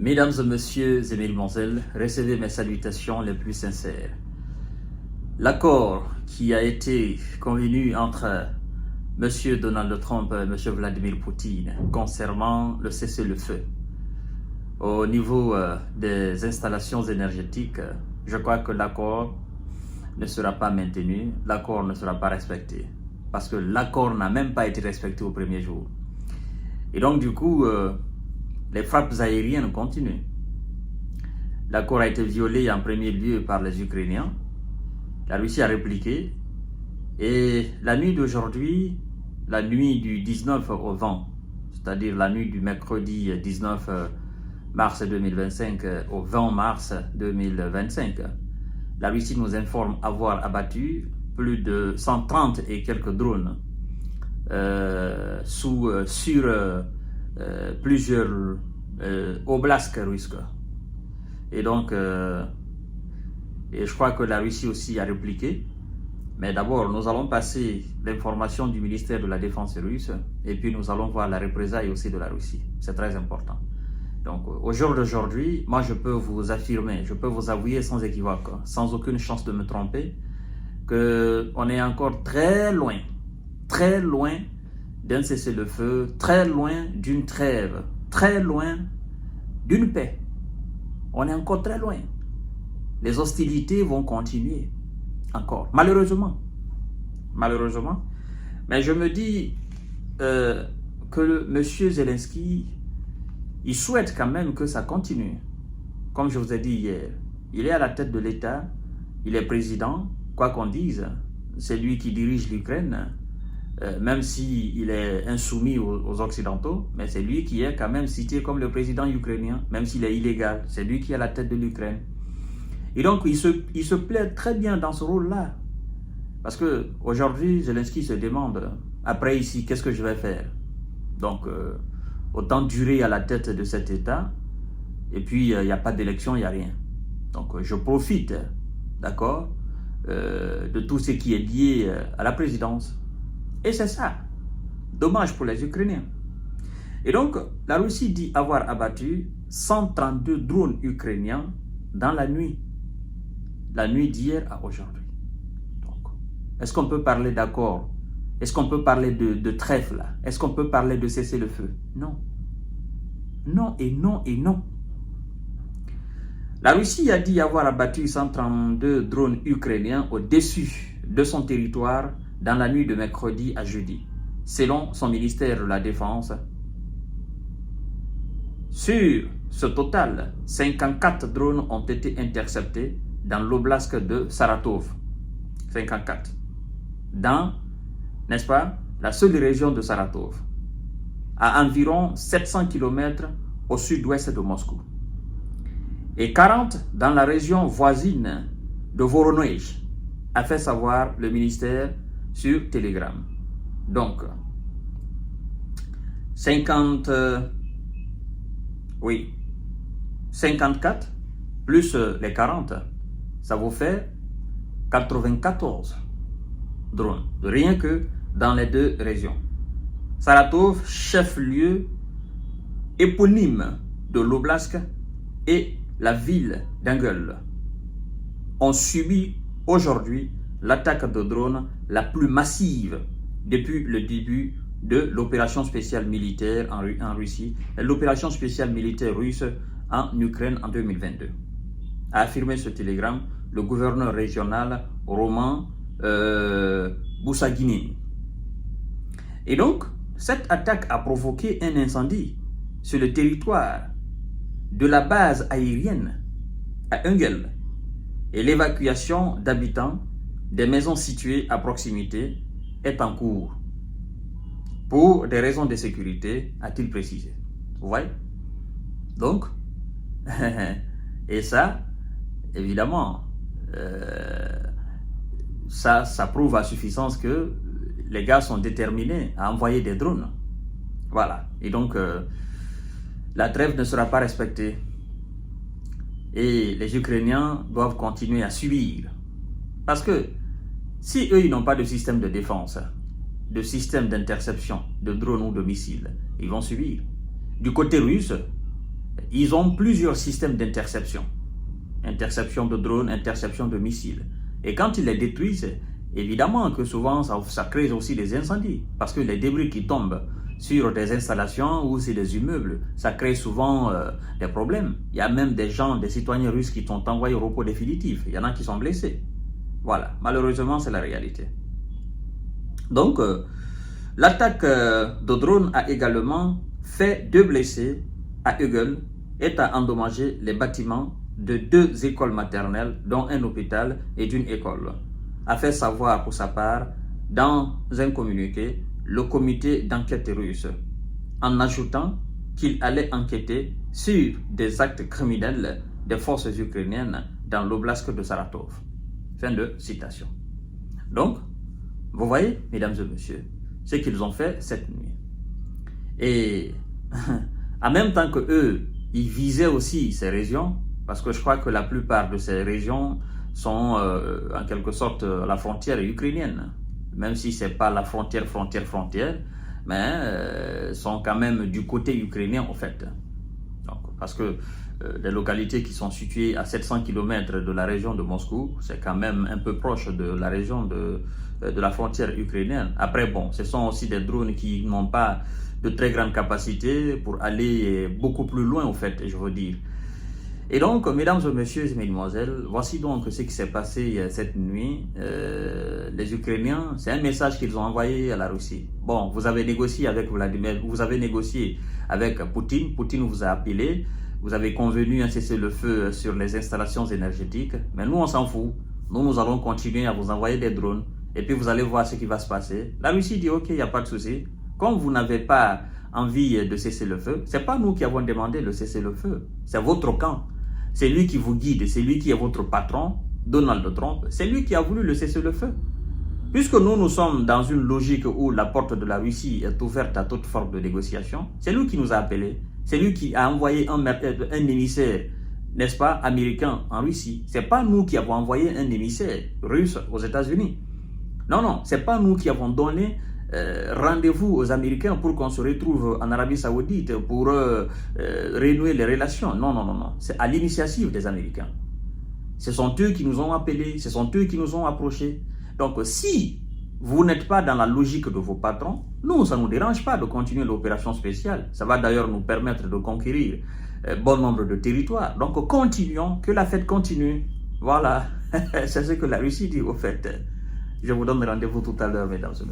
Mesdames et messieurs et mesdemoiselles, recevez mes salutations les plus sincères. L'accord qui a été convenu entre M. Donald Trump et M. Vladimir Poutine concernant le cessez-le-feu au niveau des installations énergétiques, je crois que l'accord ne sera pas maintenu, l'accord ne sera pas respecté, parce que l'accord n'a même pas été respecté au premier jour. Et donc du coup, les frappes aériennes continuent. L'accord a été violé en premier lieu par les Ukrainiens. La Russie a répliqué. Et la nuit d'aujourd'hui, la nuit du 19 au 20, c'est-à-dire la nuit du mercredi 19 mars 2025 au 20 mars 2025, la Russie nous informe avoir abattu plus de 130 et quelques drones sur plusieurs oblasts russes. Et donc, et je crois que la Russie aussi a répliqué. Mais d'abord, nous allons passer l'information du ministère de la Défense russe et puis nous allons voir la représaille aussi de la Russie. C'est très important. Donc, au jour d'aujourd'hui, moi je peux vous affirmer, je peux vous avouer sans équivoque, sans aucune chance de me tromper, qu'on est encore très loin d'un cessez-le-feu, très loin d'une trêve, très loin d'une paix. On est encore très loin. Les hostilités vont continuer encore, malheureusement. Mais je me dis que M. Zelensky, il souhaite quand même que ça continue. Comme je vous ai dit hier, il est à la tête de l'État, il est président, quoi qu'on dise, c'est lui qui dirige l'Ukraine, même s'il est insoumis aux Occidentaux, mais c'est lui qui est quand même cité comme le président ukrainien, même s'il est illégal, c'est lui qui est à la tête de l'Ukraine. Et donc, il se plaît très bien dans ce rôle-là. Parce qu'aujourd'hui, Zelensky se demande, après ici, qu'est-ce que je vais faire? Donc, autant durer à la tête de cet État, et puis il n'y a pas d'élection, il n'y a rien. Donc, je profite, d'accord, de tout ce qui est lié à la présidence. Et c'est ça. Dommage pour les Ukrainiens. Et donc, la Russie dit avoir abattu 132 drones ukrainiens dans la nuit d'hier à aujourd'hui. Donc, est-ce qu'on peut parler d'accord? Est-ce qu'on peut parler de trêve là? Est-ce qu'on peut parler de cessez-le-feu? Non. Non et non et non. La Russie a dit avoir abattu 132 drones ukrainiens au-dessus de son territoire dans la nuit de mercredi à jeudi, selon son ministère de la Défense. Sur ce total, 54 drones ont été interceptés dans l'oblast de Saratov. 54. Dans, n'est-ce pas, la seule région de Saratov, à environ 700 km au sud-ouest de Moscou. Et 40 dans la région voisine de Voronezh, a fait savoir le ministère sur Telegram. Donc, 54 plus les 40, ça vous fait 94 drones, rien que dans les deux régions. Saratov, chef-lieu éponyme de l'oblast, et la ville d'Engel ont subi aujourd'hui l'attaque de drones la plus massive depuis le début de l'opération spéciale militaire en Russie et l'opération spéciale militaire russe en Ukraine en 2022. A affirmé ce télégramme le gouverneur régional Roman Boussaginin. Et donc, cette attaque a provoqué un incendie sur le territoire de la base aérienne à Engel et l'évacuation d'habitants des maisons situées à proximité est en cours pour des raisons de sécurité, a-t-il précisé. Vous voyez? Donc, et ça, évidemment, ça prouve à suffisance que les gars sont déterminés à envoyer des drones. Voilà. Et donc, la trêve ne sera pas respectée. Et les Ukrainiens doivent continuer à subir. Parce que si eux, ils n'ont pas de système de défense, de système d'interception, de drones ou de missiles, ils vont subir. Du côté russe, ils ont plusieurs systèmes d'interception. Interception de drones, interception de missiles. Et quand ils les détruisent, évidemment que souvent ça crée aussi des incendies. Parce que les débris qui tombent sur des installations ou sur des immeubles, ça crée souvent des problèmes. Il y a même des gens, des citoyens russes qui sont envoyés au repos définitif. Il y en a qui sont blessés. Voilà, malheureusement, c'est la réalité. Donc, l'attaque de drone a également fait 2 blessés à Hugel et a endommagé les bâtiments de 2 écoles maternelles, dont un hôpital et d'une école, a fait savoir pour sa part dans un communiqué le comité d'enquête russe, en ajoutant qu'il allait enquêter sur des actes criminels des forces ukrainiennes dans l'oblast de Saratov. Fin de citation. Donc, vous voyez, mesdames et messieurs, ce qu'ils ont fait cette nuit. Et en même temps que eux, ils visaient aussi ces régions, parce que je crois que la plupart de ces régions sont en quelque sorte la frontière ukrainienne, même si ce n'est pas la frontière, mais sont quand même du côté ukrainien en fait. Donc, parce que les localités qui sont situées à 700 km de la région de Moscou, c'est quand même un peu proche de la région de la frontière ukrainienne. Après, bon, ce sont aussi des drones qui n'ont pas de très grande capacité pour aller beaucoup plus loin, en fait, je veux dire. Et donc, mesdames et messieurs et mesdemoiselles, voici donc ce qui s'est passé cette nuit. Les Ukrainiens, c'est un message qu'ils ont envoyé à la Russie. Bon, vous avez négocié avec Vladimir, vous avez négocié avec Poutine, Poutine vous a appelé, vous avez convenu un cessez-le-feu sur les installations énergétiques, mais nous on s'en fout. Nous allons continuer à vous envoyer des drones, et puis vous allez voir ce qui va se passer. La Russie dit ok, il n'y a pas de souci. Comme vous n'avez pas envie de cesser le feu, c'est pas nous qui avons demandé le cessez-le-feu, c'est votre camp. C'est lui qui vous guide, c'est lui qui est votre patron, Donald Trump, c'est lui qui a voulu le cessez-le-feu. Puisque nous sommes dans une logique où la porte de la Russie est ouverte à toute forme de négociation, c'est lui qui nous a appelés, c'est lui qui a envoyé un émissaire, n'est-ce pas, américain en Russie. C'est pas nous qui avons envoyé un émissaire russe aux États-Unis. Non, c'est pas nous qui avons donné rendez-vous aux Américains pour qu'on se retrouve en Arabie Saoudite pour renouer les relations. Non. C'est à l'initiative des Américains. Ce sont eux qui nous ont appelés, ce sont eux qui nous ont approchés. Donc, si vous n'êtes pas dans la logique de vos patrons, nous, ça ne nous dérange pas de continuer l'opération spéciale. Ça va d'ailleurs nous permettre de conquérir bon nombre de territoires. Donc, continuons, que la fête continue. Voilà, c'est ce que la Russie dit au fait. Je vous donne rendez-vous tout à l'heure, mesdames et messieurs.